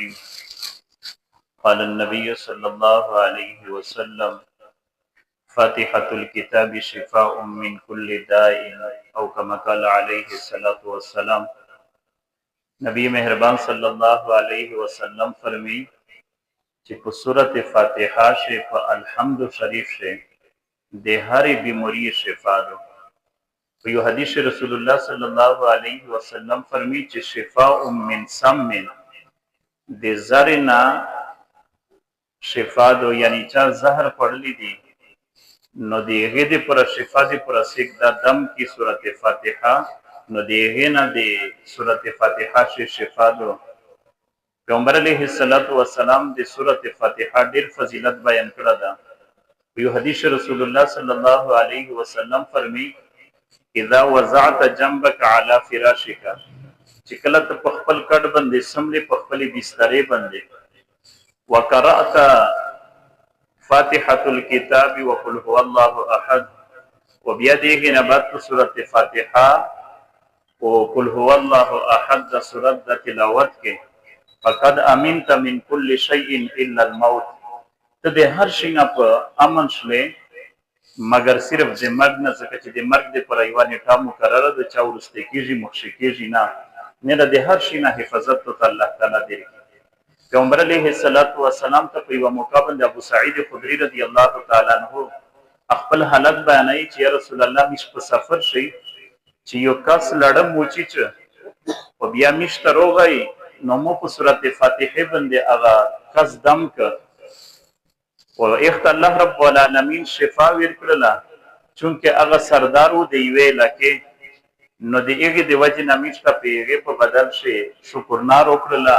الرجيم قال النبي صلى الله عليه وسلم فاتحة الكتاب شفاء من كل داء او كما قال عليه الصلاة والسلام. نبی مہربان صلی اللہ علیہ وسلم فرمی چې په سورۃ فاتحه شی په الحمد شریف شی د هرې بیماری شفا ده. په یو حدیث رسول الله صلی الله علیه وسلم فرمی چې شفاء من سم د زرنا شفا ده، یعنی چا زهر پړلی دی نو دیغه د پر شفا دی پر سیک دا دم کی سورۃ فاتحه نو دیغه نه دی سورۃ فاتحه شی شفا ده. پیغمبر علیہ الصلوۃ والسلام د سورۃ فاتحه ډیر فضیلت بیان کړه ده. یو حدیث رسول الله صلی الله علیه وسلم فرمی اذا وضعت جنبك على فراشك چې کله ته په خپل کډ باندې سملې په خپل بسترې باندې وقرأت فاتحة الكتاب وقل هو الله احد وبيده نبات سورۃ فاتحه وقل هو الله احد سورۃ تلاوت کې فقد امنت من كل شيء الا الموت، ته د هر شي نه په امن شله مگر صرف د مرګ نه، ځکه چې د مرګ د پر ایوان ټا مقرره د چا ورسته کیږي مخشي کیږي نه د هر شي نه حفاظت ته الله تعالی دی. پیغمبر علیه الصلاۃ والسلام ته په یو موقع باندې ابو سعید خدری رضی الله تعالی عنہ خپل حالت بیانوي چې رسول الله مش په سفر شي چې یو کس لړم موچی چې او بیا مش تروغی نو مو په سورۃ فاتحه باندې هغه کس دم ک او اخت الله رب العالمین شفا ورکړه، چونکه هغه سردارو دی ویل کې نو دیږي د وجه نمیشته پیغه په بدل شي شکرنار وکړه،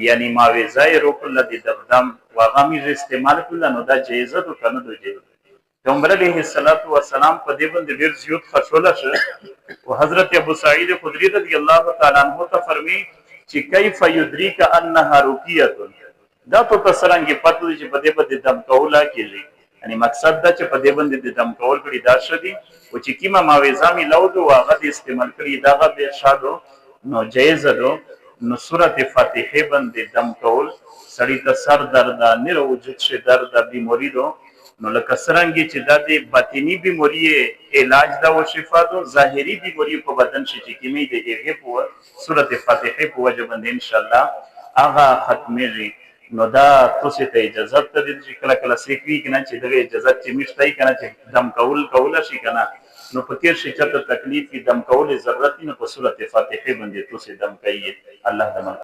یعنی ماویزای وکړه د دم واغامی استعمال کړه نو دا جایزه ده کنه دوی. پیغمبر علیه الصلاۃ والسلام په دې باندې ډیر زیات خوشاله شه او حضرت ابو سعید خدری رضی الله تعالی عنہ ته فرمی چې کیف یدریک انها رقیه، دا ته تسرنګ پته چې په دې باندې دم کوله کیږي، یعنی مقصد دا چې په دې باندې د دم کول کړي دا شدي او چې کیما ماویزامي لود واغه د استعمال کړي دا غو شادو نو جایز ده. نو سورۃ فاتحه باندې دم کول سړی ته سر درد نه وجود شه درد بیماری دو نو لکه سرنګي چې د باطینی بیماری علاج دا او شفا دو، ظاهری بیماری په بدن شي چې کیمې دیږي په سورۃ فاتحه په وجه باندې ان شاء الله هغه ختمېږي. نو دا تاسو ته اجازه ته دي چې کله کله سیکوي کنه چې دغه اجازه چې مشتای کنه چې دم کول شي کنه نو په تیر شي چې تکلیف دم کول ضرورت نه په سورۃ فاتحه باندې تاسو دم کوي. الله دې